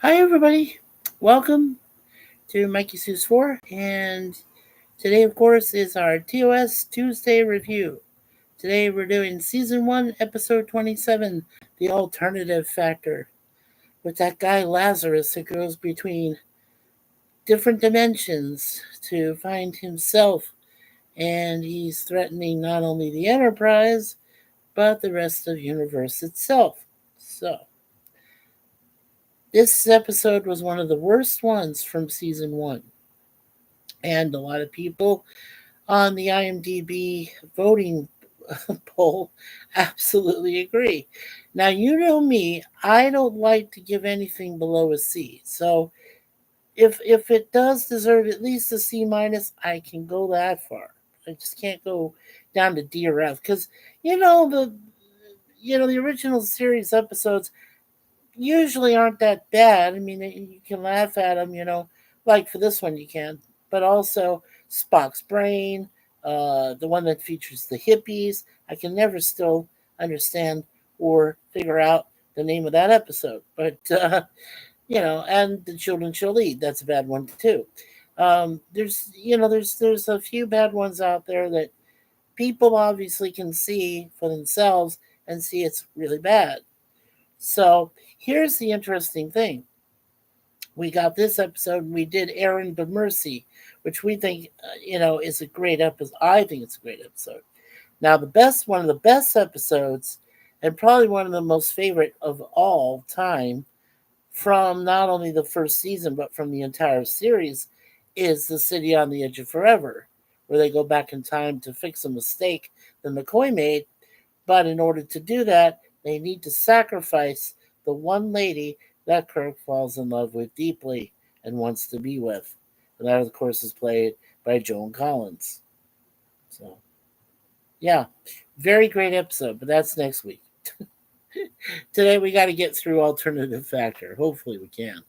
Hi, everybody. Welcome to MikeySuzeFour. And today, of course, is our TOS Tuesday review. Today, we're doing Season 1, Episode 27, The Alternative Factor, with that guy Lazarus that goes between different dimensions to find himself. And he's threatening not only the Enterprise, but the rest of the universe itself. So, this episode was one of the worst ones from Season 1. And a lot of people on the IMDb voting poll absolutely agree. Now, you know me, I don't like to give anything below a C. So if it does deserve at least a C minus, I can go that far. I just can't go down to D or F because you know the original series episodes usually aren't that bad. I mean, you can laugh at them, like for this one you can, but also Spock's brain, the one that features the hippies. I can never still understand or figure out the name of that episode, but and the children shall lead. That's a bad one too. There's a few bad ones out there that people obviously can see for themselves and see it's really bad. So here's the interesting thing. We got this episode and we did Aaron to Mercy, which we think, is a great episode. I think it's a great episode. Now, one of the best episodes, and probably one of the most favorite of all time from not only the first season, but from the entire series, is The City on the Edge of Forever, where they go back in time to fix a mistake that McCoy made. But in order to do that, they need to sacrifice the one lady that Kirk falls in love with deeply and wants to be with. And that, of course, is played by Joan Collins. So, yeah, very great episode, but that's next week. Today, we got to get through Alternative Factor. Hopefully, we can.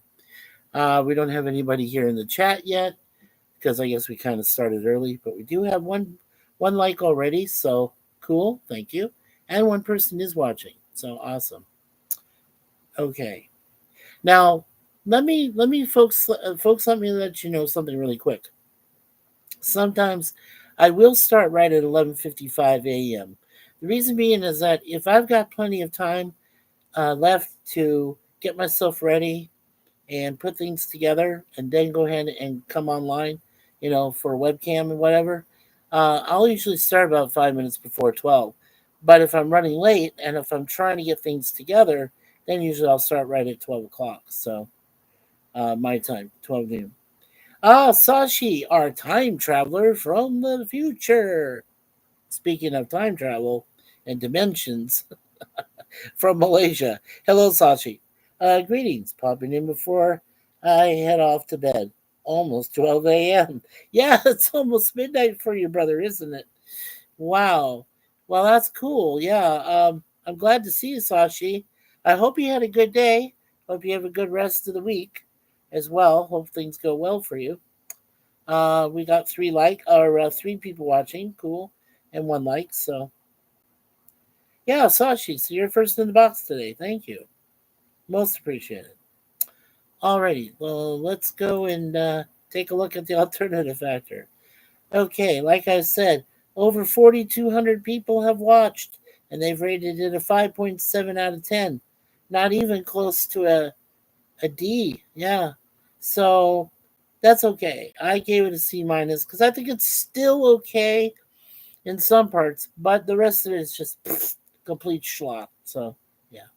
We don't have anybody here in the chat yet because I guess we kind of started early, but we do have one like already, so cool. Thank you. And one person is watching, so awesome. Okay, now let me folks, let me let you know something really quick. Sometimes I will start right at 11:55 a.m. The reason being is that if I've got plenty of time left to get myself ready and put things together, and then go ahead and come online, for a webcam and whatever, I'll usually start about 5 minutes before 12. But if I'm running late and if I'm trying to get things together, then usually I'll start right at 12 o'clock. So my time, 12 noon. Sashi, our time traveler from the future. Speaking of time travel and dimensions, from Malaysia. Hello, Sashi. Greetings. Popping in before I head off to bed. Almost 12 a.m. Yeah, it's almost midnight for you, brother, isn't it? Wow. Well, that's cool. Yeah. I'm glad to see you, Sashi. I hope you had a good day. Hope you have a good rest of the week as well. Hope things go well for you. We got three people watching. Cool. And one like. So, yeah, Sashi. So you're first in the box today. Thank you. Most appreciated. Alrighty, well, let's go and take a look at the alternative factor. Okay, like I said, over 4,200 people have watched, and they've rated it a 5.7 out of 10. Not even close to a D. Yeah. So that's okay. I gave it a C minus because I think it's still okay in some parts, but the rest of it is just complete schlock. So, yeah.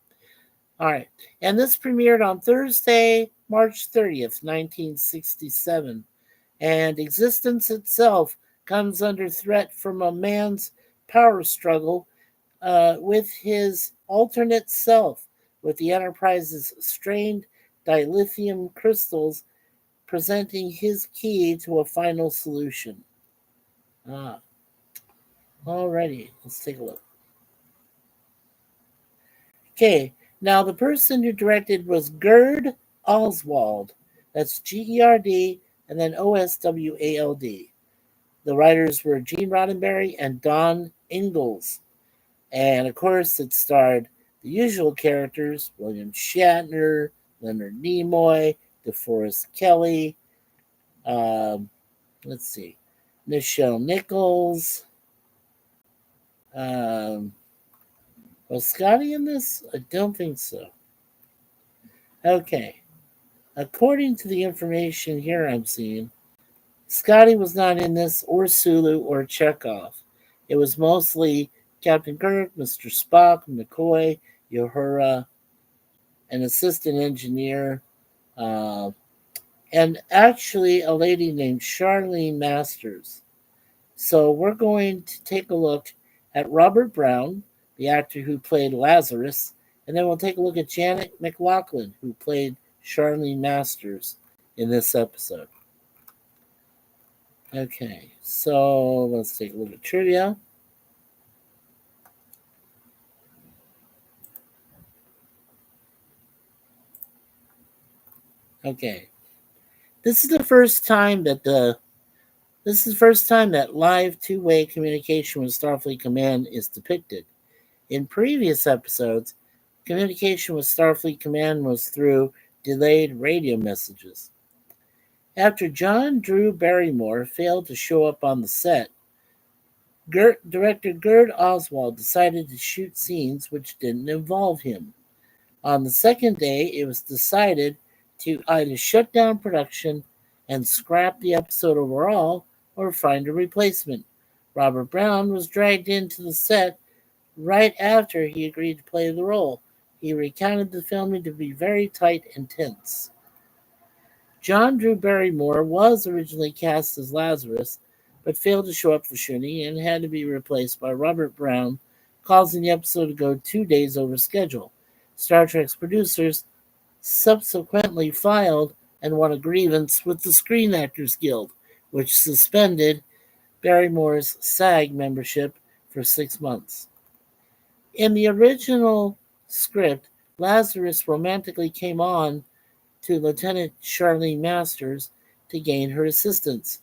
All right. And this premiered on Thursday, March 30th, 1967. And existence itself comes under threat from a man's power struggle with his alternate self, with the Enterprise's strained dilithium crystals presenting his key to a final solution. Alrighty, let's take a look. Okay, now the person who directed was Gerd Oswald. That's Gerd and then Oswald. The writers were Gene Roddenberry and Don Ingalls. And of course, it starred the usual characters: William Shatner, Leonard Nimoy, DeForest Kelly, um, let's see, Nichelle Nichols. Um, was Scotty in this? I don't think so. Okay. According to the information here I'm seeing, Scotty was not in this, or Sulu, or Chekhov. It was mostly Captain Kirk, Mr. Spock, McCoy, Uhura, an assistant engineer, uh, and actually a lady named Charlene Masters. So we're going to take a look at Robert Brown, the actor who played Lazarus, and then we'll take a look at Janet McLaughlin, who played Charlene Masters in this episode. Okay, so let's take a look at trivia. Okay, this is the first time that live two-way communication with Starfleet Command is depicted. In previous episodes, communication with Starfleet Command was through delayed radio messages. After John Drew Barrymore failed to show up on the set, director Gerd Oswald decided to shoot scenes which didn't involve him. On the second day, it was decided to either shut down production and scrap the episode overall or find a replacement. Robert Brown was dragged into the set right after he agreed to play the role. He recounted the filming to be very tight and tense. John Drew Barrymore was originally cast as Lazarus, but failed to show up for shooting and had to be replaced by Robert Brown, causing the episode to go 2 days over schedule. Star Trek's producers subsequently filed and won a grievance with the Screen Actors Guild, which suspended Barrymore's SAG membership for 6 months. In the original script, Lazarus romantically came on to Lieutenant Charlene Masters to gain her assistance.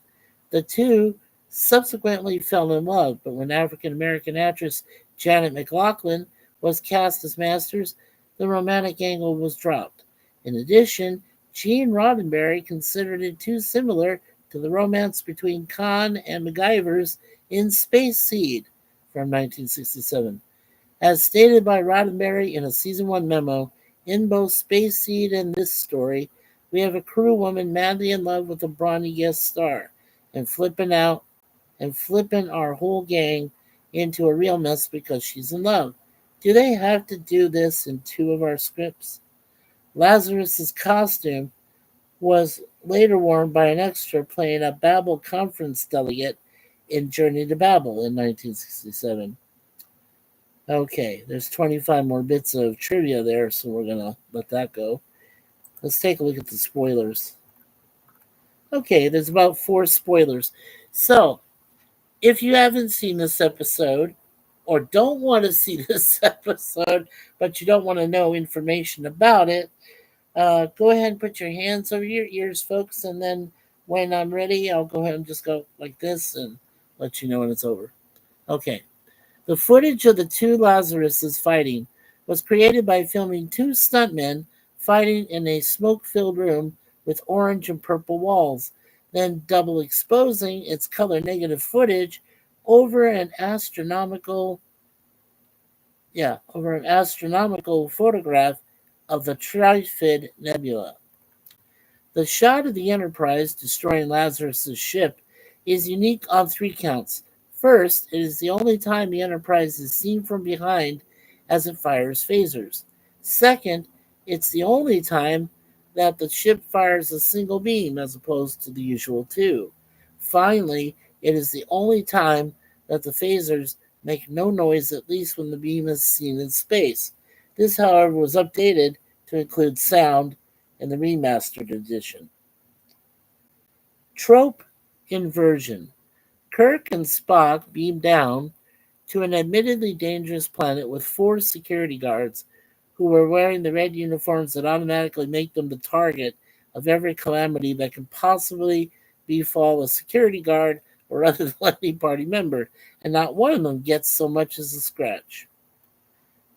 The two subsequently fell in love, but when African American actress Janet McLaughlin was cast as Masters, the romantic angle was dropped. In addition, Gene Roddenberry considered it too similar to the romance between Khan and MacGyver's in Space Seed from 1967. As stated by Roddenberry in a season 1 memo, in both Space Seed and this story, we have a crew woman madly in love with a brawny guest star and flipping our whole gang into a real mess because she's in love. Do they have to do this in 2 of our scripts? Lazarus's costume was later worn by an extra playing a Babel conference delegate in Journey to Babel in 1967. Okay, there's 25 more bits of trivia there, so we're going to let that go. Let's take a look at the spoilers. Okay, there's about 4 spoilers. So, if you haven't seen this episode, or don't want to see this episode, but you don't want to know information about it, go ahead and put your hands over your ears, folks, and then when I'm ready, I'll go ahead and just go like this and let you know when it's over. Okay. The footage of the 2 Lazaruses fighting was created by filming 2 stuntmen fighting in a smoke-filled room with orange and purple walls, then double exposing its color negative footage over an astronomical photograph of the Trifid Nebula. The shot of the Enterprise destroying Lazarus' ship is unique on 3 counts. First, it is the only time the Enterprise is seen from behind as it fires phasers. Second, it's the only time that the ship fires a single beam as opposed to the usual 2. Finally, it is the only time that the phasers make no noise, at least when the beam is seen in space. This, however, was updated to include sound in the remastered edition. Trope inversion. Kirk and Spock beam down to an admittedly dangerous planet with 4 security guards who were wearing the red uniforms that automatically make them the target of every calamity that can possibly befall a security guard or other any party member, and not one of them gets so much as a scratch.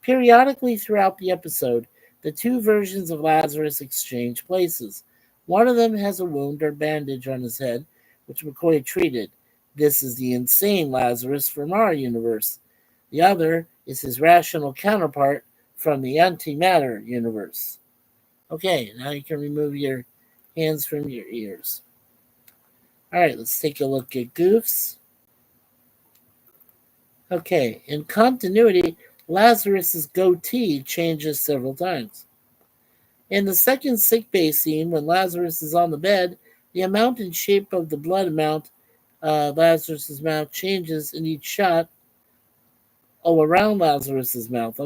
Periodically throughout the episode, The two versions of Lazarus exchange places. One of them has a wound or bandage on his head, which McCoy treated. This is the insane Lazarus from our universe. The other is his rational counterpart from the antimatter universe. Okay, now you can remove your hands from your ears. All right, let's take a look at goofs. Okay, in continuity, Lazarus's goatee changes several times. In the second sickbay scene, when Lazarus is on the bed, the amount and shape of the blood amount Lazarus's mouth changes in each shot. Around Lazarus's mouth,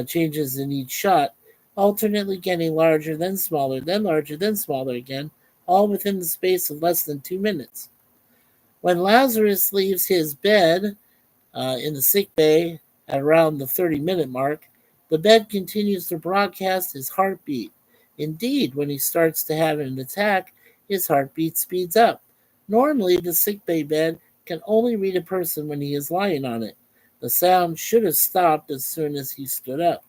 changes in each shot, alternately getting larger, then smaller, then larger, then smaller again, all within the space of less than 2 minutes. When Lazarus leaves his bed in the sick bay at around the 30-minute mark, the bed continues to broadcast his heartbeat. Indeed, when he starts to have an attack, his heartbeat speeds up. Normally, the sickbay bed can only read a person when he is lying on it. The sound should have stopped as soon as he stood up.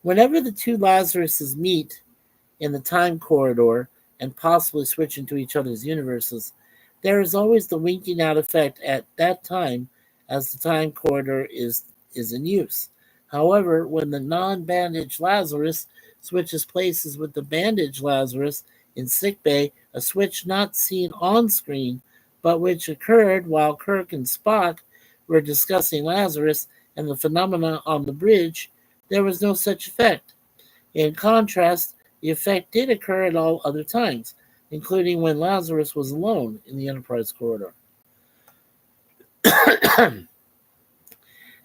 Whenever the two Lazaruses meet in the time corridor and possibly switch into each other's universes, there is always the winking out effect at that time as the time corridor is in use. However, when the non-bandaged Lazarus switches places with the bandaged Lazarus in sickbay, a switch not seen on screen, but which occurred while Kirk and Spock were discussing Lazarus and the phenomena on the bridge, there was no such effect. In contrast, the effect did occur at all other times, including when Lazarus was alone in the Enterprise corridor.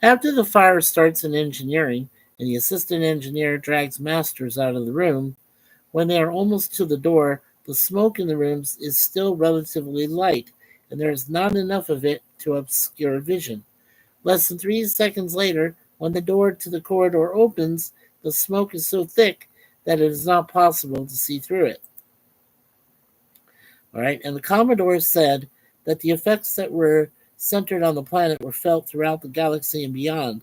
After the fire starts in engineering and the assistant engineer drags Masters out of the room, when they are almost to the door, the smoke in the rooms is still relatively light, and there is not enough of it to obscure vision. Less than 3 seconds later, when the door to the corridor opens, the smoke is so thick that it is not possible to see through it. All right, and the Commodore said that the effects that were centered on the planet were felt throughout the galaxy and beyond.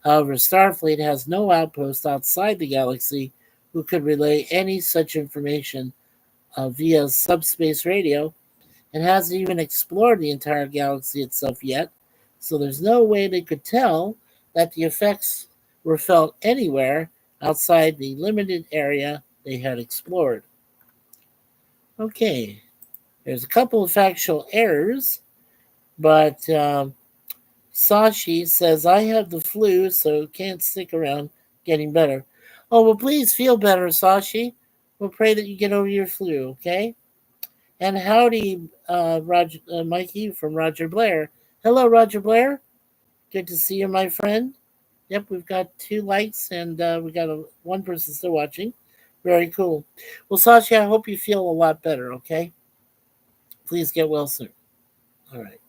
However, Starfleet has no outpost outside the galaxy who could relay any such information via subspace radio, and hasn't even explored the entire galaxy itself yet, so there's no way they could tell that the effects were felt anywhere outside the limited area they had explored. Okay, there's a couple of factual errors, but Sashi says, I have the flu, so can't stick around getting better. Oh, well, please feel better, Sashi. We'll pray that you get over your flu, okay? And howdy, Mikey from Roger Blair. Hello, Roger Blair. Good to see you, my friend. Yep, we've got 2 likes, and we got one person still watching. Very cool. Well, Sashi, I hope you feel a lot better, okay? Please get well soon. All right.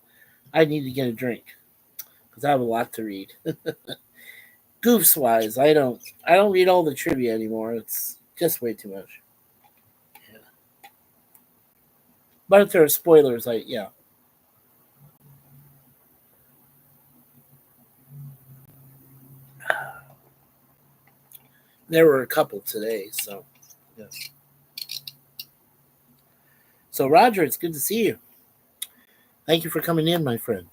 I need to get a drink because I have a lot to read. Goofs wise, I don't read all the trivia anymore. It's just way too much. Yeah. But if there are spoilers, yeah. There were a couple today, so yeah. So Roger, it's good to see you. Thank you for coming in, my friend.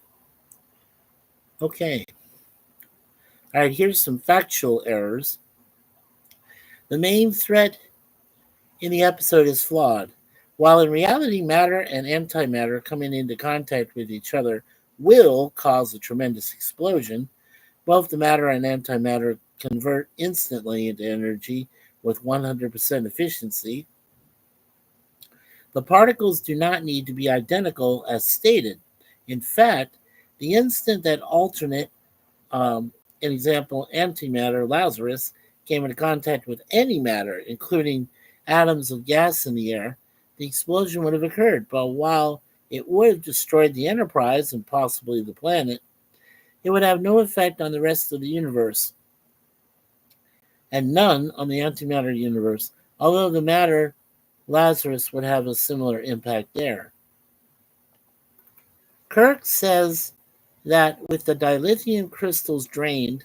Okay. All right, here's some factual errors. The main threat in the episode is flawed. While in reality, matter and antimatter coming into contact with each other will cause a tremendous explosion, both the matter and antimatter convert instantly into energy with 100% efficiency. The particles do not need to be identical as stated. In fact, the instant that alternate, an example, antimatter, Lazarus, came into contact with any matter, including atoms of gas in the air, the explosion would have occurred. But while it would have destroyed the Enterprise and possibly the planet, it would have no effect on the rest of the universe, and none on the antimatter universe, although the matter Lazarus would have a similar impact there. Kirk says that with the dilithium crystals drained,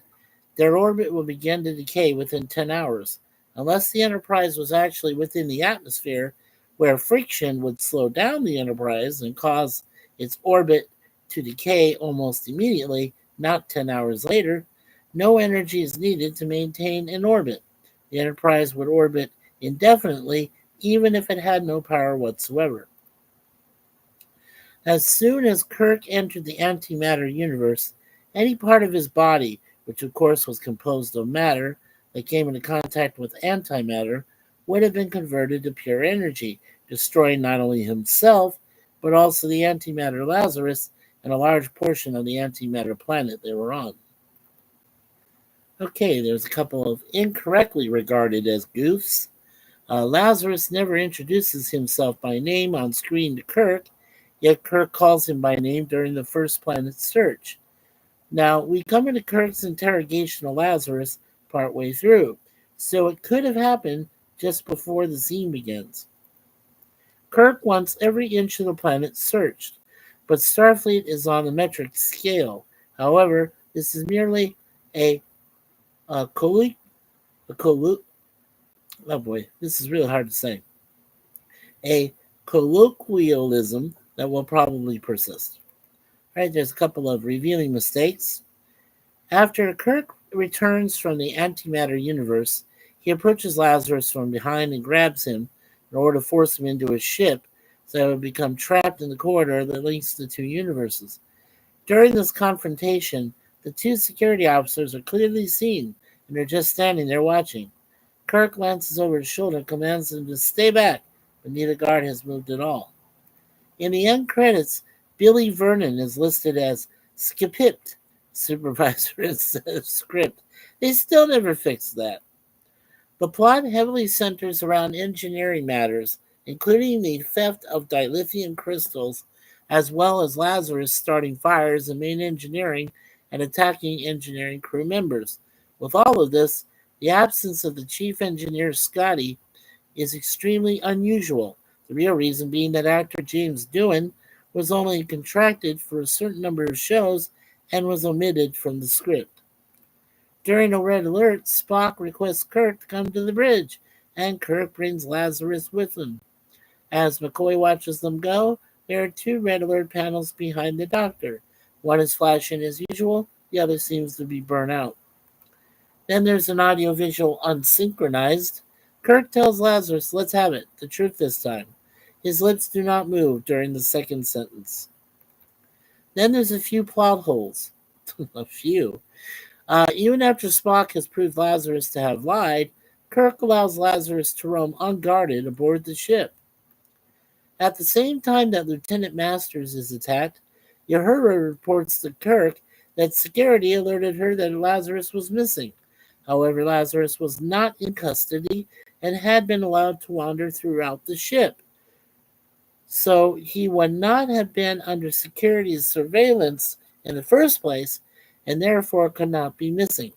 their orbit would begin to decay within 10 hours. Unless the Enterprise was actually within the atmosphere, where friction would slow down the Enterprise and cause its orbit to decay almost immediately, not 10 hours later, no energy is needed to maintain an orbit. The Enterprise would orbit indefinitely, even if it had no power whatsoever. As soon as Kirk entered the antimatter universe, any part of his body, which of course was composed of matter, that came into contact with antimatter, would have been converted to pure energy, destroying not only himself, but also the antimatter Lazarus and a large portion of the antimatter planet they were on. Okay, there's a couple of incorrectly regarded as goofs. Lazarus never introduces himself by name on screen to Kirk, yet Kirk calls him by name during the first planet search. Now, we come into Kirk's interrogation of Lazarus partway through, so it could have happened just before the scene begins. Kirk wants every inch of the planet searched, but Starfleet is on the metric scale. However, this is merely a colloquialism. Oh boy, this is really hard to say. A colloquialism that will probably persist. All right, there's a couple of revealing mistakes. After Kirk returns from the antimatter universe, he approaches Lazarus from behind and grabs him in order to force him into his ship so he would become trapped in the corridor that links the two universes. During this confrontation, the two security officers are clearly seen and are just standing there watching. Kirk glances over his shoulder and commands them to stay back, but neither guard has moved at all. In the end credits, Billy Vernon is listed as Skipipt, supervisor of script. They still never fixed that. The plot heavily centers around engineering matters, including the theft of dilithium crystals, as well as Lazarus starting fires in main engineering and attacking engineering crew members. With all of this, the absence of the chief engineer, Scotty, is extremely unusual. The real reason being that actor James Doohan was only contracted for a certain number of shows and was omitted from the script. During a red alert, Spock requests Kirk to come to the bridge, and Kirk brings Lazarus with him. As McCoy watches them go, there are two red alert panels behind the doctor. One is flashing as usual, the other seems to be burnt out. Then there's an audiovisual unsynchronized. Kirk tells Lazarus, let's have it, the truth this time. His lips do not move during the second sentence. Then there's a few plot holes. A few. Even after Spock has proved Lazarus to have lied, Kirk allows Lazarus to roam unguarded aboard the ship. At the same time that Lieutenant Masters is attacked, Uhura reports to Kirk that security alerted her that Lazarus was missing. However, Lazarus was not in custody and had been allowed to wander throughout the ship. So he would not have been under security's surveillance in the first place and therefore could not be missing.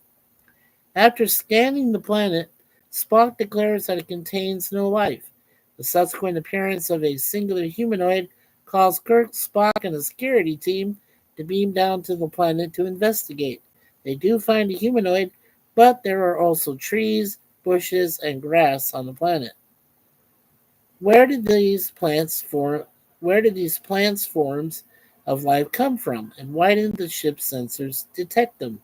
After scanning the planet, Spock declares that it contains no life. The subsequent appearance of a singular humanoid calls Kirk, Spock, and the security team to beam down to the planet to investigate. They do find a humanoid, but there are also trees, bushes, and grass on the planet. Where did these plants forms of life come from, and why didn't the ship's sensors detect them?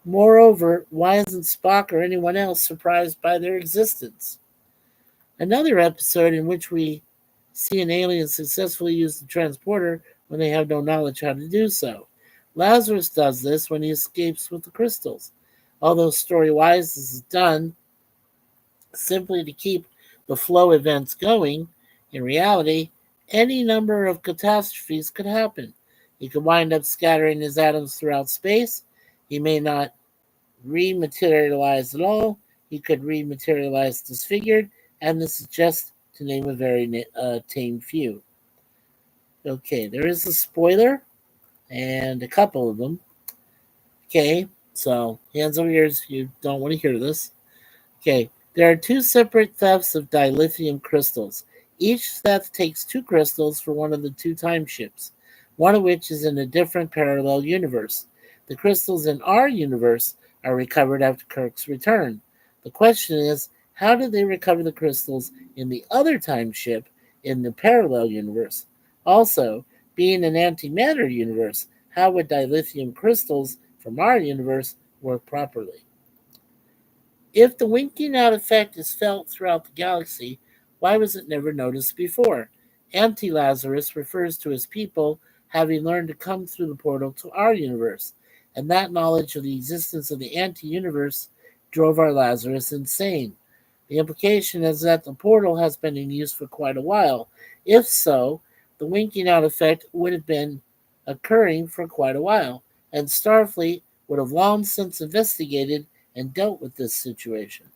Moreover, why isn't Spock or anyone else surprised by their existence? Another episode in which we see an alien successfully use the transporter when they have no knowledge how to do so. Lazarus does this when he escapes with the crystals. Although story-wise this is done simply to keep the flow events going, in reality, any number of catastrophes could happen. He could wind up scattering his atoms throughout space. He may not rematerialize at all. He could rematerialize disfigured, and this is just to name a very tame few. Okay, there is a spoiler, and a couple of them. Okay, so hands over ears if you don't want to hear this. Okay, there are two separate thefts of dilithium crystals. Each theft takes two crystals for one of the two time ships, one of which is in a different parallel universe. The crystals in our universe are recovered after Kirk's return. The question is, how did they recover the crystals in the other time ship in the parallel universe? Also, being an antimatter universe, how would dilithium crystals from our universe work properly? If the winking out effect is felt throughout the galaxy, why was it never noticed before? Anti Lazarus refers to his people having learned to come through the portal to our universe, and that knowledge of the existence of the anti universe drove our Lazarus insane. The implication is that the portal has been in use for quite a while. If so, the winking out effect would have been occurring for quite a while, and Starfleet would have long since investigated and dealt with this situation.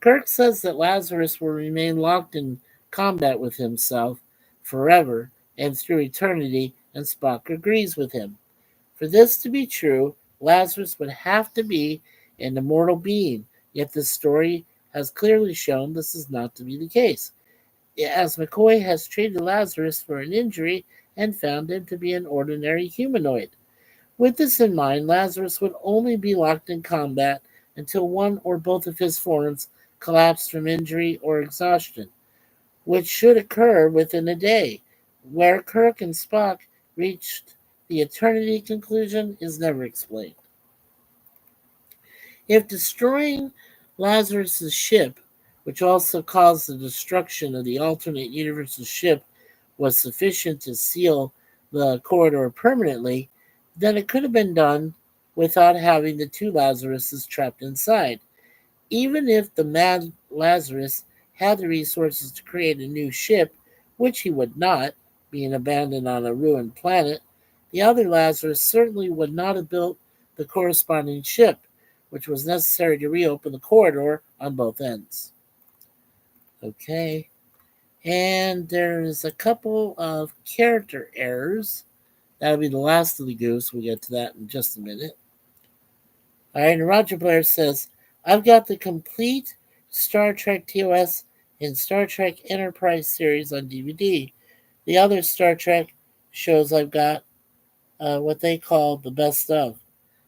Kirk says that Lazarus will remain locked in combat with himself forever and through eternity, and Spock agrees with him. For this to be true, Lazarus would have to be an immortal being, yet the story has clearly shown this is not to be the case, as McCoy has treated Lazarus for an injury and found him to be an ordinary humanoid. With this in mind, Lazarus would only be locked in combat until one or both of his forms collapsed from injury or exhaustion, which should occur within a day. Where Kirk and Spock reached the eternity conclusion is never explained. If destroying Lazarus's ship, which also caused the destruction of the alternate universe's ship, was sufficient to seal the corridor permanently, then it could have been done without having the two Lazaruses trapped inside. Even if the mad Lazarus had the resources to create a new ship, which he would not, being abandoned on a ruined planet, the other Lazarus certainly would not have built the corresponding ship, which was necessary to reopen the corridor on both ends. Okay. And there's a couple of character errors. That'll be the last of the goose. We'll get to that in just a minute. All right, and Roger Blair says, I've got the complete Star Trek TOS and Star Trek Enterprise series on DVD. The other Star Trek shows I've got what they call the best of.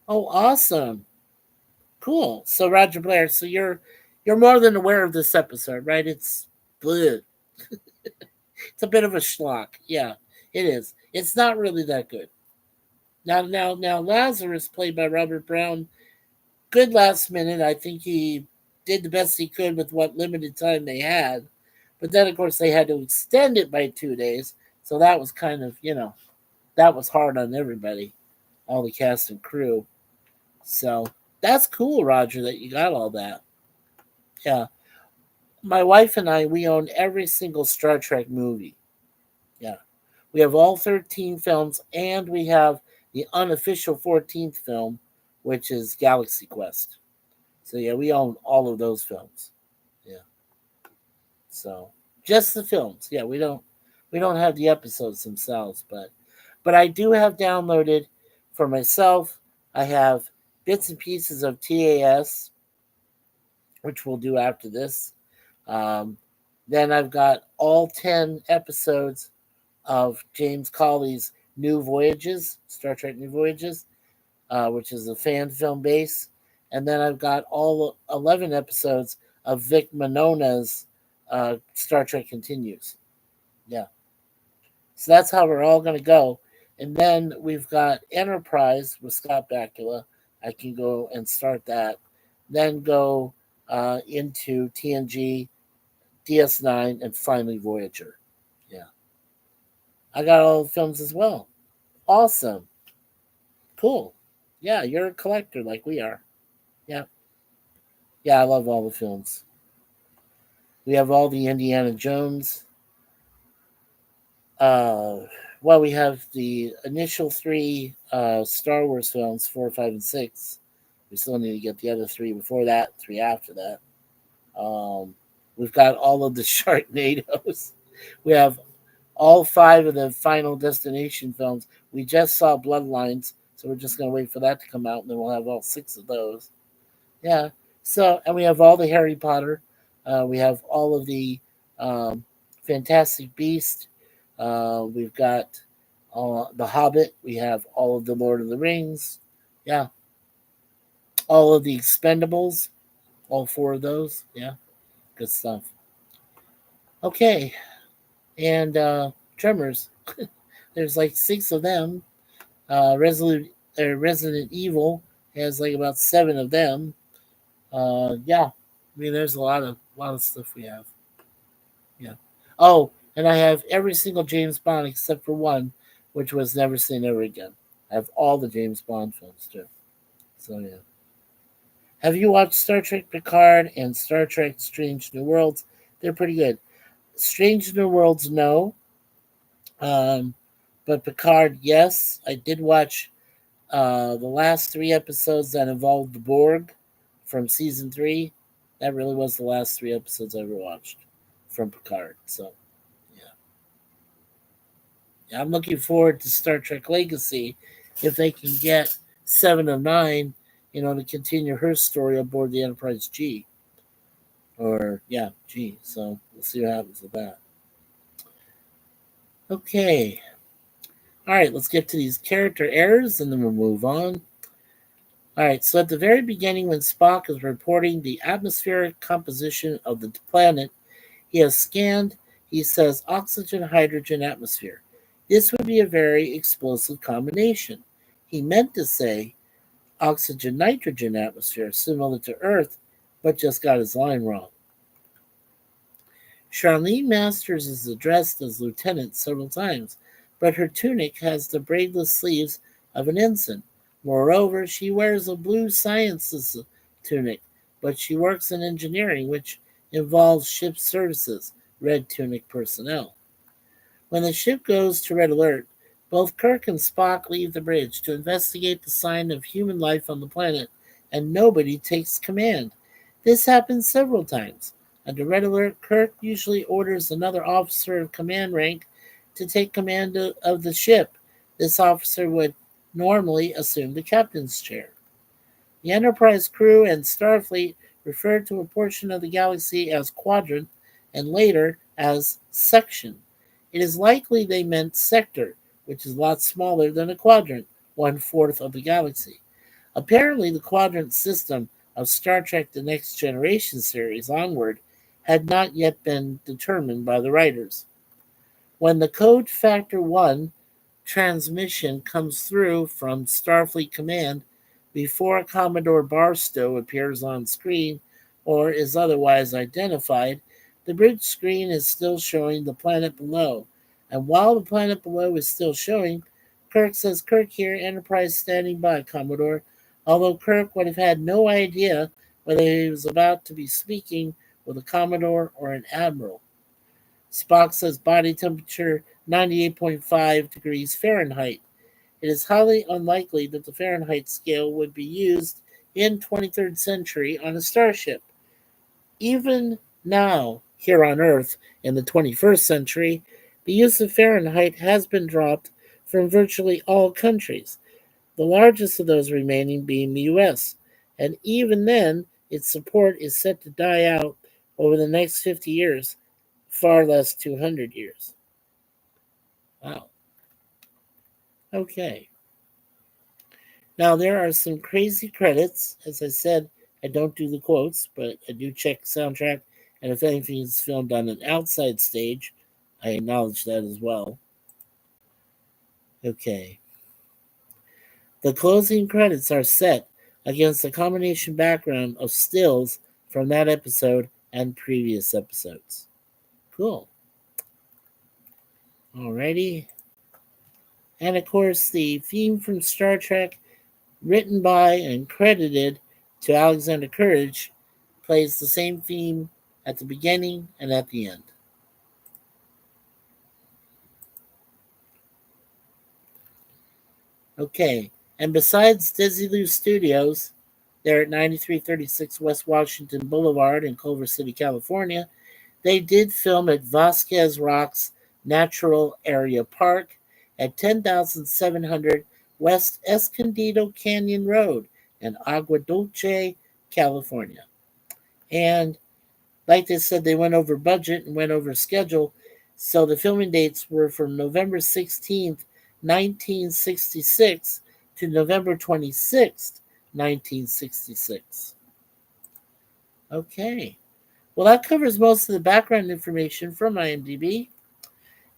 Oh, awesome. Cool. So Roger Blair, so you're more than aware of this episode, right? It's good. It's a bit of a schlock. Yeah, it is. It's not really that good. Now, Lazarus, played by Robert Brown, good last minute. I think he did the best he could with what limited time they had. But then, of course, they had to extend it by 2 days. So that was kind of, that was hard on everybody, all the cast and crew. So that's cool, Roger, that you got all that. Yeah. My wife and I, we own every single Star Trek movie. Yeah. We have all 13 films, and we have the unofficial 14th film, which is Galaxy Quest. So yeah, we own all of those films. Yeah. So just the films. Yeah, we don't have the episodes themselves, but I do have downloaded for myself. I have bits and pieces of TAS, which we'll do after this. Um, then I've got all 10 episodes of James Cawley's New Voyages, Star Trek New Voyages, which is a fan film base. And then I've got all 11 episodes of Vic Minona's Star Trek Continues. Yeah. So that's how we're all going to go. And then we've got Enterprise with Scott Bakula. I can go and start that. Then go into TNG, DS9, and finally Voyager. Yeah. I got all the films as well. Awesome. Cool. Yeah, you're a collector like we are. Yeah. Yeah, I love all the films. We have all the Indiana Jones. Uh, well, we have the initial three Star Wars films, 4, 5, and 6. We still need to get the other three before that, three after that. We've got all of the Sharknadoes. We have all 5 of the Final Destination films. We just saw Bloodlines, so we're just going to wait for that to come out, and then we'll have all 6 of those. Yeah. So, and we have all the Harry Potter. We have all of the Fantastic Beast. We've got the Hobbit. We have all of the Lord of the Rings. Yeah. All of the Expendables, all four of those. Yeah, good stuff. Okay, and Tremors. There's like six of them. Resident Evil has like about seven of them. Yeah, I mean, there's a lot of stuff we have. Yeah. Oh, and I have every single James Bond except for one, which was Never Say Never Again. I have all the James Bond films too. So yeah. Have you watched Star Trek Picard and Star Trek Strange New Worlds? They're pretty good. Strange New Worlds, no. Um, but Picard, yes. I did watch the last three episodes that involved the Borg from season three. That really was the last three episodes I ever watched from Picard. So yeah, I'm looking forward to Star Trek Legacy if they can get Seven of Nine, to continue her story aboard the Enterprise G. Or yeah, G. So we'll see what happens with that. Okay. All right, let's get to these character errors and then we'll move on. All right, so at the very beginning, when Spock is reporting the atmospheric composition of the planet he has scanned, he says oxygen, hydrogen, atmosphere. This would be a very explosive combination. He meant to say oxygen, nitrogen, atmosphere, similar to Earth, but just got his line wrong. Charlene Masters is addressed as lieutenant several times, but her tunic has the braidless sleeves of an ensign. Moreover, she wears a blue sciences tunic, but she works in engineering, which involves ship services, red tunic personnel. When the ship goes to red alert, both Kirk and Spock leave the bridge to investigate the sign of human life on the planet, and nobody takes command. This happens several times. Under red alert, Kirk usually orders another officer of command rank to take command of the ship. This officer would normally assume the captain's chair. The Enterprise crew and Starfleet referred to a portion of the galaxy as quadrant and later as section. It is likely they meant sector, which is a lot smaller than a quadrant, 1/4 of the galaxy. Apparently, the quadrant system of Star Trek The Next Generation series onward had not yet been determined by the writers. When the Code Factor 1 transmission comes through from Starfleet Command before Commodore Barstow appears on screen or is otherwise identified, the bridge screen is still showing the planet below. And while the planet below is still showing, Kirk says, "Kirk here, Enterprise standing by, Commodore," although Kirk would have had no idea whether he was about to be speaking with a Commodore or an Admiral. Spock says body temperature 98.5 degrees Fahrenheit. It is highly unlikely that the Fahrenheit scale would be used in 23rd century on a starship. Even now, here on Earth in the 21st century, the use of Fahrenheit has been dropped from virtually all countries, the largest of those remaining being the US. And even then, its support is set to die out over the next 50 years, far less 200 years. Wow. Okay. Now, there are some crazy credits. As I said, I don't do the quotes, but I do check soundtrack. And if anything is filmed on an outside stage, I acknowledge that as well. Okay. The closing credits are set against a combination background of stills from that episode and previous episodes. Cool. Alrighty. And of course, the theme from Star Trek, written by and credited to Alexander Courage, plays the same theme at the beginning and at the end. Okay, and besides Desilu Studios, they're at 9336 West Washington Boulevard in Culver City, California. They did film at Vasquez Rocks Natural Area Park at 10,700 West Escondido Canyon Road in Agua Dulce, California. And like they said, they went over budget and went over schedule. So the filming dates were from November 16th, 1966 to November 26th, 1966. Okay. Well, that covers most of the background information from IMDb.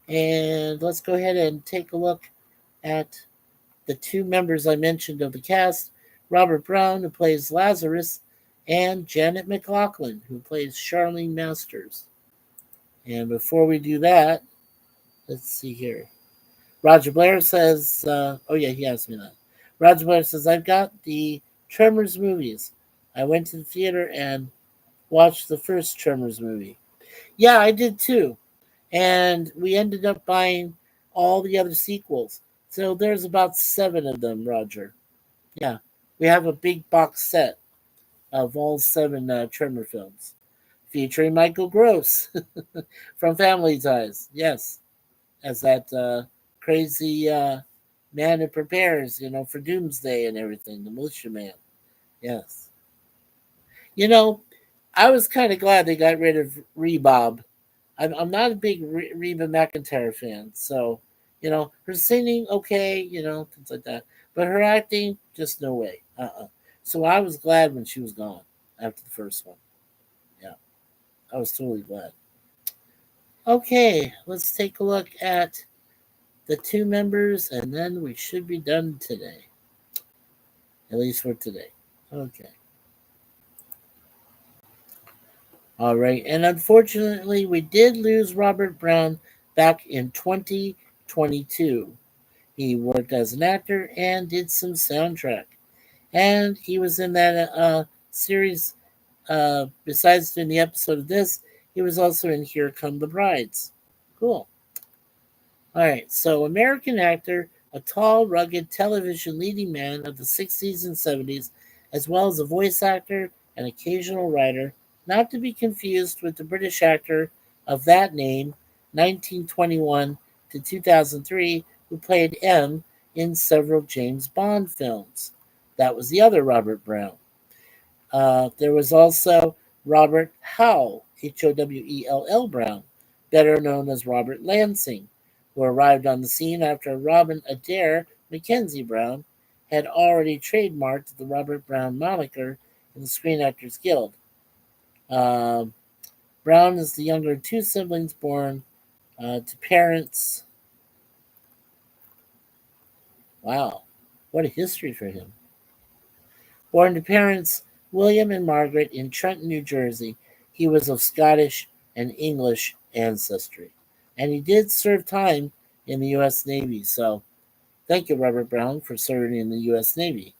And let's go ahead and take a look at the two members I mentioned of the cast: Robert Brown, who plays Lazarus, and Janet McLaughlin, who plays Charlene Masters. And before we do that, let's see here. Roger Blair says, oh yeah, he asked me that. Roger Blair says, I've got the Tremors movies. I went to the theater and watched the first Tremors movie. Yeah, I did too. And we ended up buying all the other sequels. So there's about 7 of them, Roger. Yeah, we have a big box set of all 7 Tremor films, featuring Michael Gross from Family Ties. Yes, as that crazy man who prepares, for doomsday and everything, the militia man. Yes. You know, I was kind of glad they got rid of Rebob. I'm not a big Reba McEntire fan, so her singing okay, things like that, but her acting just no way. So I was glad when she was gone after the first one. Yeah, I was totally glad. Okay, let's take a look at the 2 members, and then we should be done today, at least for today. Okay. All right, and unfortunately, we did lose Robert Brown back in 2022. He worked as an actor and did some soundtrack. And he was in that series. Besides doing the episode of this, he was also in Here Come the Brides. Cool. All right, so American actor, a tall, rugged television leading man of the 60s and 70s, as well as a voice actor and occasional writer, not to be confused with the British actor of that name, 1921 to 2003, who played M in several James Bond films. That was the other Robert Brown. There was also Robert Howell, Howell Brown, better known as Robert Lansing, who arrived on the scene after Robin Adair Mackenzie Brown had already trademarked the Robert Brown moniker in the Screen Actors Guild. Um, Brown is the younger of 2 siblings born to parents. Wow, what a history for him. Born to parents William and Margaret in Trenton, New Jersey, he was of Scottish and English ancestry. And he did serve time in the U.S. Navy. So thank you, Robert Brown, for serving in the U.S. Navy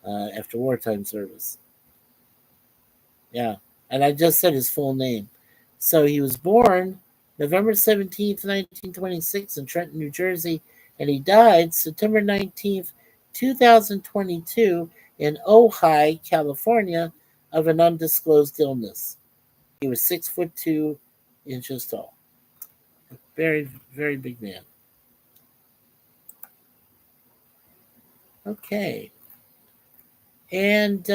after wartime service. Yeah. And I just said his full name. So he was born November 17th, 1926 in Trenton, New Jersey, and he died September 19th, 2022 in Ojai, California, of an undisclosed illness. He was 6'2" tall. Very, very big man. Okay. And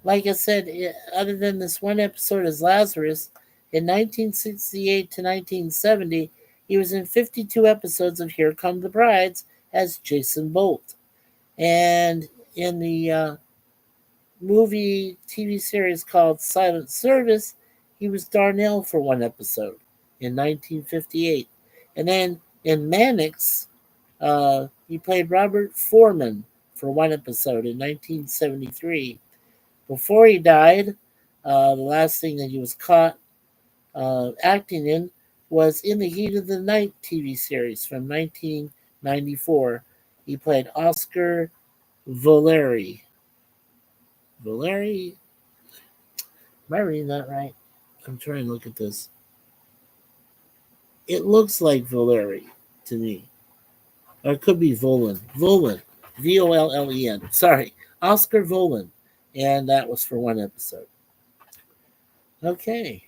like I said, other than this one episode as Lazarus, in 1968 to 1970, he was in 52 episodes of Here Come the Brides as Jason Bolt. And in the movie TV series called Silent Service, he was Darnell for one episode in 1958. And then in Mannix, he played Robert Foreman for one episode in 1973. Before he died, the last thing that he was caught acting in was In the Heat of the Night TV series from 1994. He played Oscar Valeri. Valeri? Am I reading that right? I'm trying to look at this. It looks like Valeri to me. Or it could be Volan. Volan. Vollen. Sorry. Oscar Volan. And that was for one episode. Okay.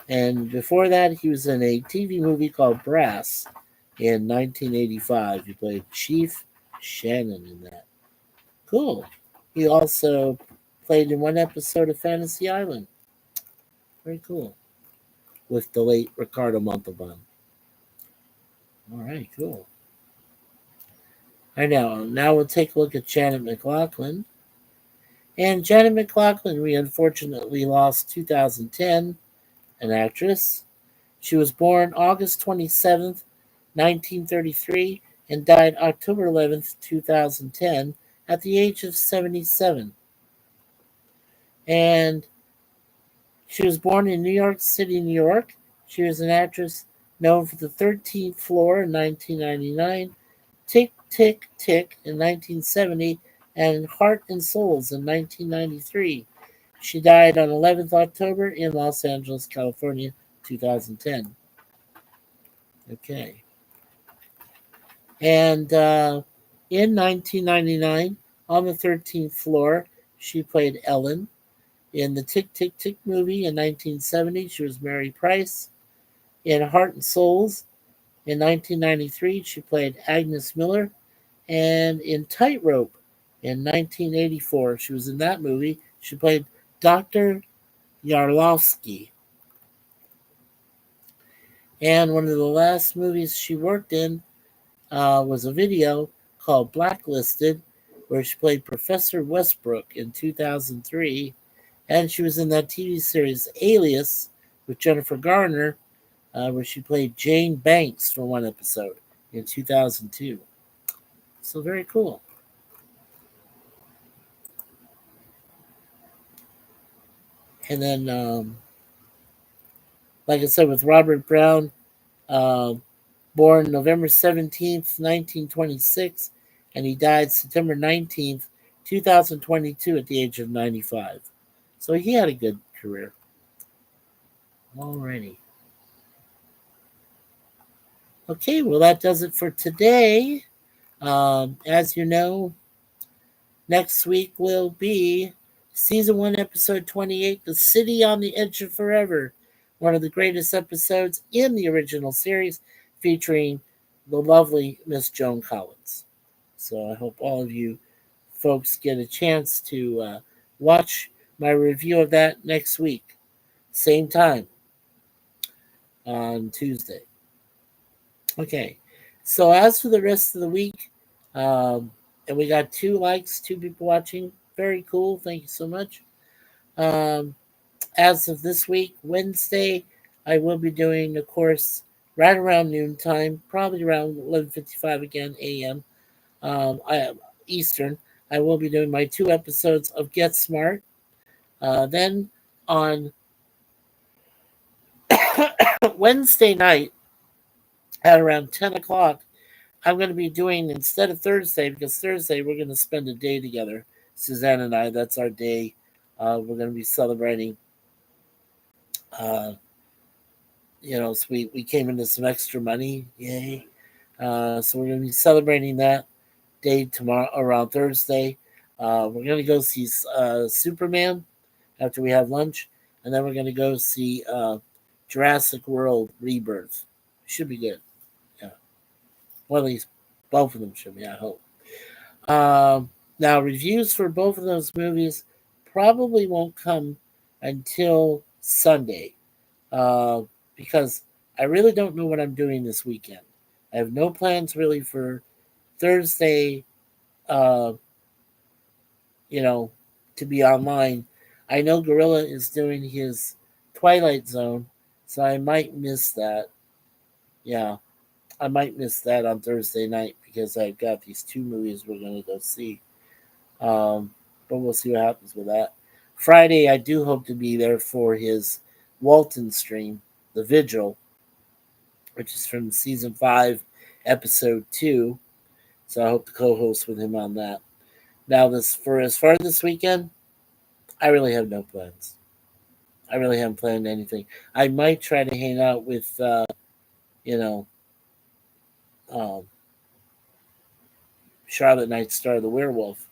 And before that, he was in a TV movie called Brass in 1985. He played Chief Shannon in that. Cool. He also played in one episode of Fantasy Island. Very cool. With the late Ricardo Montalban. All right, cool. I know. Now we'll take a look at Janet McLaughlin. And Janet McLaughlin, we unfortunately lost 2010, an actress. She was born August 27th, 1933, and died October 11th, 2010, at the age of 77. And she was born in New York City, New York. She was an actress known for The 13th Floor in 1999, Tick, Tick, Tick in 1970, and Heart and Souls in 1993. She died on 11th October in Los Angeles, California, 2010. Okay. And in 1999, on the 13th floor, she played Ellen. In the Tick, Tick, Tick movie in 1970, she was Mary Price. In Heart and Souls in 1993, she played Agnes Miller. And in Tightrope in 1984, she was in that movie. She played Dr. Yarlovsky. And one of the last movies she worked in was a video called Blacklisted, where she played Professor Westbrook in 2003. And she was in that TV series Alias with Jennifer Garner, where she played Jane Banks for one episode in 2002. So very cool. And then, like I said, with Robert Brown, uh, born November 17th, 1926, and he died September 19th, 2022, at the age of 95. So he had a good career. Alrighty. Okay, well, that does it for today. As you know, next week will be Season 1, Episode 28, The City on the Edge of Forever, one of the greatest episodes in the original series, featuring the lovely Miss Joan Collins. So I hope all of you folks get a chance to watch my review of that next week, same time on Tuesday. Okay, so as for the rest of the week, and we got 2 likes, 2 people watching. Very cool. Thank you so much. Um, as of this week, Wednesday, I will be doing a course right around noontime, probably around 11:55 again a.m. Eastern. I will be doing my 2 episodes of Get Smart. Then on Wednesday night at around 10 o'clock, I'm going to be doing, instead of Thursday, because Thursday we're going to spend a day together, Suzanne and I. That's our day. We're going to be celebrating. Uh, so we came into some extra money. Yay. So we're going to be celebrating that day tomorrow, around Thursday. We're going to go see Superman after we have lunch. And then we're going to go see Jurassic World Rebirth. Should be good. Yeah. Well, at least both of them should be, I hope. Now, reviews for both of those movies probably won't come until Sunday, because I really don't know what I'm doing this weekend. I have no plans really for Thursday, uh, to be online. I know Gorilla is doing his Twilight Zone, so I might miss that. Yeah, I might miss that on Thursday night because I've got these 2 movies we're going to go see. But we'll see what happens with that. Friday, I do hope to be there for his Walton stream, The Vigil, which is from season 5, episode 2. So I hope to co-host with him on that. Now, as far as this weekend, I really have no plans. I really haven't planned anything. I might try to hang out with, um, Charlotte Nightstar, the werewolf,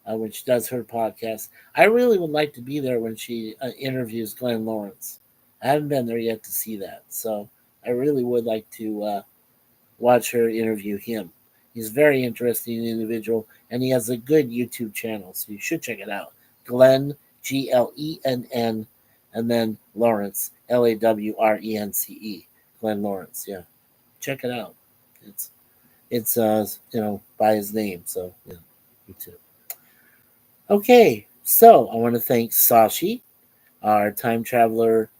when she does her podcast. I really would like to be there when she interviews Glenn Lawrence. I haven't been there yet to see that, so I really would like to watch her interview him. He's a very interesting individual, and he has a good YouTube channel, so you should check it out. Glenn, Glenn, and then Lawrence, Lawrence. Glenn Lawrence, yeah. Check it out. it's by his name. So yeah, me too. Okay, so I want to thank Sashi, our time traveler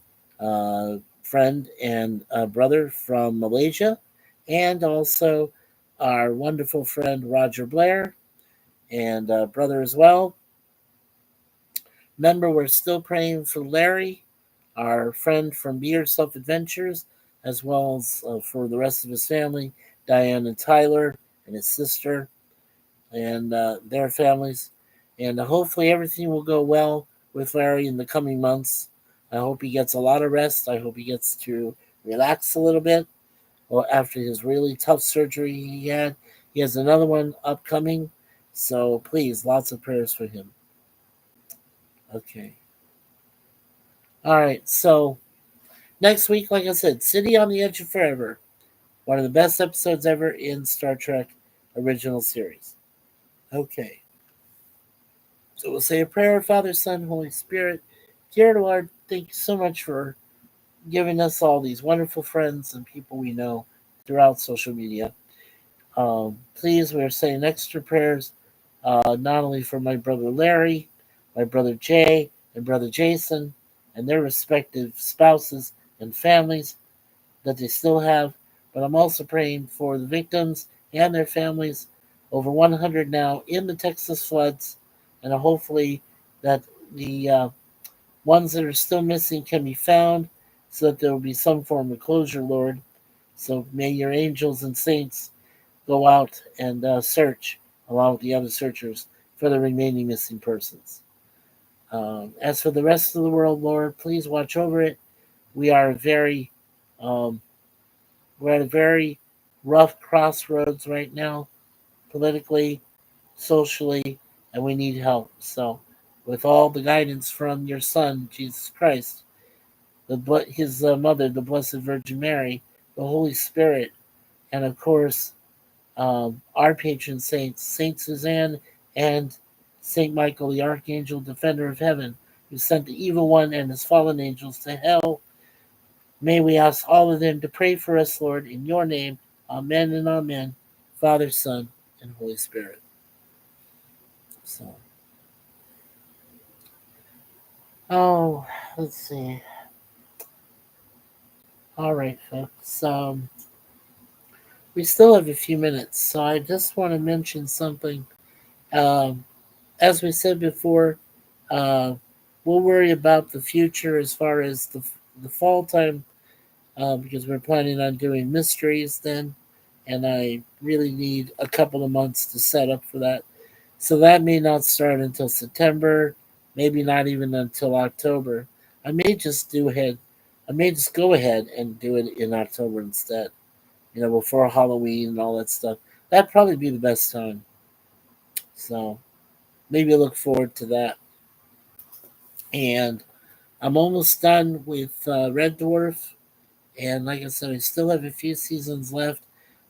friend and brother from Malaysia, and also our wonderful friend Roger Blair and brother as well. Remember, we're still praying for Larry, our friend from Be Yourself Adventures, as well as for the rest of his family, Diane and Tyler and his sister and their families. And hopefully everything will go well with Larry in the coming months. I hope he gets a lot of rest. I hope he gets to relax a little bit. Well, after his really tough surgery he had, he has another one upcoming. So please, lots of prayers for him. Okay. All right. So next week, like I said, City on the Edge of Forever. One of the best episodes ever in Star Trek original series. Okay. So we'll say a prayer, Father, Son, Holy Spirit. Dear Lord, thank you so much for giving us all these wonderful friends and people we know throughout social media. Please, we're saying extra prayers, not only for my brother Larry, my brother Jay, and brother Jason, and their respective spouses and families that they still have, but I'm also praying for the victims and their families, over 100 now in the Texas floods, and hopefully that the ones that are still missing can be found so that there will be some form of closure, Lord. So may your angels and saints go out and search, along with the other searchers, for the remaining missing persons. As for the rest of the world, Lord, please watch over it. We are very um, we're at a very rough crossroads right now, politically, socially, and we need help. So, with all the guidance from your Son, Jesus Christ, his mother, the Blessed Virgin Mary, the Holy Spirit, and of course, our patron saints, Saint Suzanne and Saint Michael, the Archangel, Defender of Heaven, who sent the evil one and his fallen angels to hell. May we ask all of them to pray for us, Lord, in your name. Amen and amen. Father, Son, and Holy Spirit. So, oh, let's see. All right, folks. We still have a few minutes, so I just want to mention something. Um, as we said before, uh, we'll worry about the future as far as the fall time because we're planning on doing mysteries then, and I really need a couple of months to set up for that. So that may not start until September, maybe not even until October. I may just do ahead. I may just go ahead and do it in October instead. Before Halloween and all that stuff. That'd probably be the best time. So maybe look forward to that. And I'm almost done with Red Dwarf. And like I said, I still have a few seasons left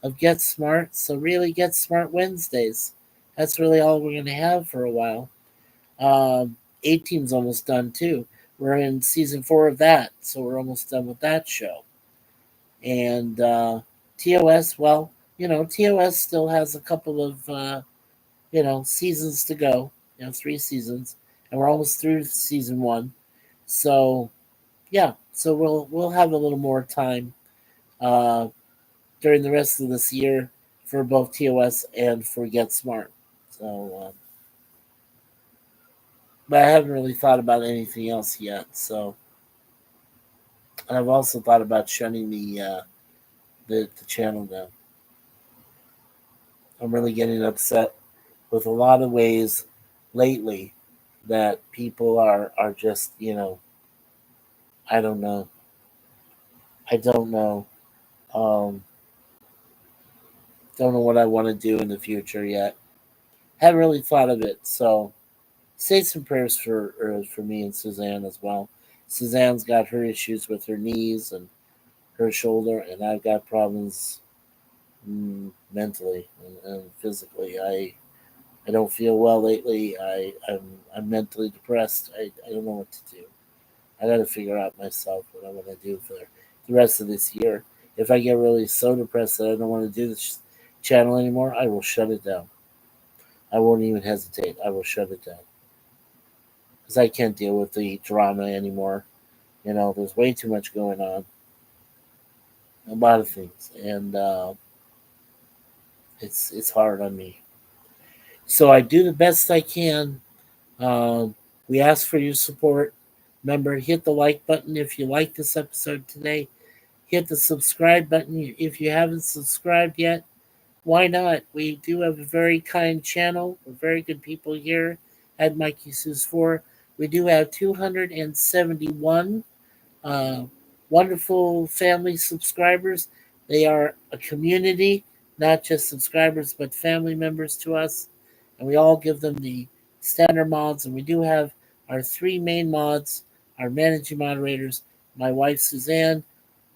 of Get Smart. So really, Get Smart Wednesdays. That's really all we're going to have for a while. 18's almost done too. We're in season 4 of that, so we're almost done with that show. And TOS, well, TOS still has a couple of seasons to go. 3 seasons, and we're almost through season 1. So yeah, so we'll have a little more time uh, during the rest of this year for both TOS and for Get Smart. So. But I haven't really thought about anything else yet. So, and I've also thought about shutting the channel down. I'm really getting upset with a lot of ways lately that people are just I don't know. I don't know. Um, don't know what I want to do in the future yet. Haven't really thought of it. So say some prayers for me and Suzanne as well. Suzanne's got her issues with her knees and her shoulder, and I've got problems mentally and physically. I don't feel well lately. I'm mentally depressed. I don't know what to do. I got to figure out myself what I want to do for the rest of this year. If I get really so depressed that I don't want to do channel anymore, I will shut it down. I won't even hesitate. I will shut it down because I can't deal with the drama anymore. There's way too much going on, a lot of things, and it's hard on me. So I do the best I can. Um, we ask for your support. Remember, hit the like button if you like this episode today. Hit the subscribe button if you haven't subscribed yet. Why not? We do have a very kind channel. We're very good people here at MikeySuzeFour. We do have 271 uh, wonderful family subscribers. They are a community, not just subscribers, but family members to us. And we all give them the standard mods. And we do have our three main mods, our managing moderators, my wife Suzanne,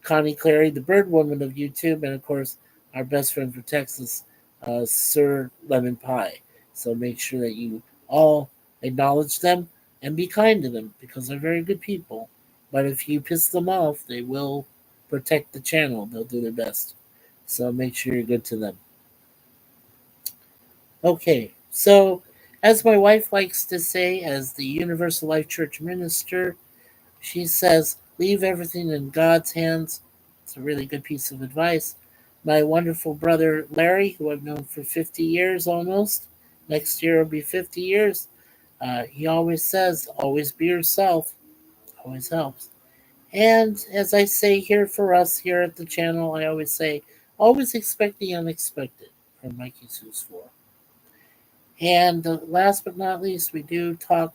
Connie Clary, the bird woman of YouTube, and of course, our best friend from Texas, Sir Lemon Pie. So make sure that you all acknowledge them and be kind to them because they're very good people. But if you piss them off, they will protect the channel. They'll do their best. So make sure you're good to them. Okay, so as my wife likes to say, as the Universal Life Church minister, she says, leave everything in God's hands. It's a really good piece of advice. My wonderful brother Larry, who I've known for 50 years almost, next year will be 50 years, he always says, always be yourself. Always helps. And as I say here for us here at the channel, I always say, always expect the unexpected from MikeySuzeFour. And last but not least, we do talk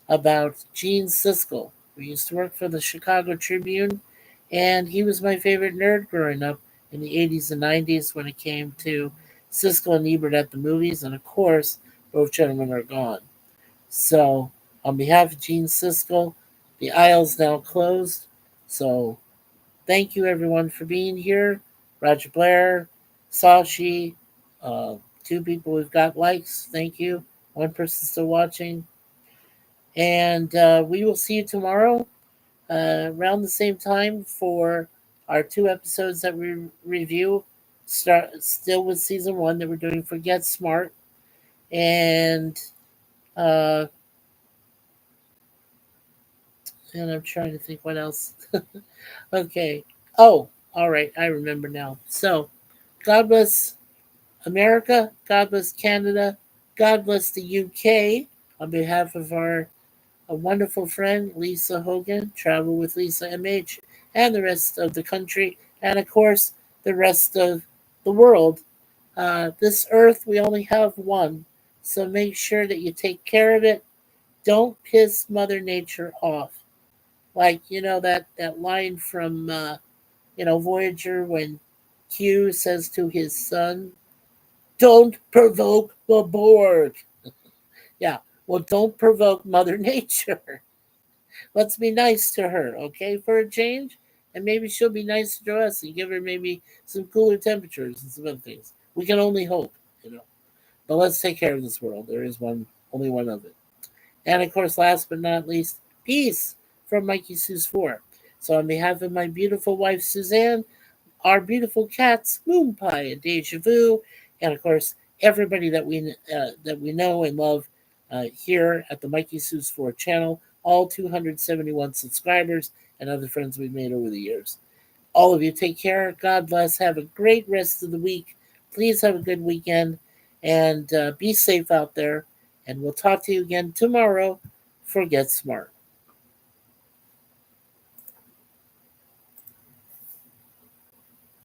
about Gene Siskel. We used to work for the Chicago Tribune, and he was my favorite nerd growing up in the 80s and 90s when it came to Siskel and Ebert at the movies. And of course, both gentlemen are gone. So, on behalf of Gene Siskel, the aisle's now closed. So, thank you everyone for being here. Roger Blair, Sashi, uh, two people who've got likes. Thank you. One person still watching. And we will see you tomorrow around the same time for our two episodes that we review. Start still with season one that we're doing for Get Smart. And uh, and I'm trying to think what else. Okay. Oh, all right. I remember now. So, God bless America. God bless Canada. God bless the UK. On behalf of our a wonderful friend, Lisa Hogan, Travel with Lisa MH, and the rest of the country, and of course, the rest of the world. This earth, we only have one. So make sure that you take care of it. Don't piss Mother Nature off. Like, that line from, Voyager when Q says to his son, don't provoke the Borg. Yeah, well, don't provoke Mother Nature. Let's be nice to her, okay, for a change? And maybe she'll be nice to us and give her maybe some cooler temperatures and some other things. We can only hope. But let's take care of this world. There is only one of it. And of course, last but not least, peace from MikeySuzeFour. So on behalf of my beautiful wife, Suzanne, our beautiful cats, Moon Pie and Deja Vu, and of course everybody that we know and love here at the MikeySuzeFour channel. All 271 subscribers and other friends we've made over the years. All of you take care. God bless. Have a great rest of the week. Please have a good weekend and be safe out there. And we'll talk to you again tomorrow for Get Smart.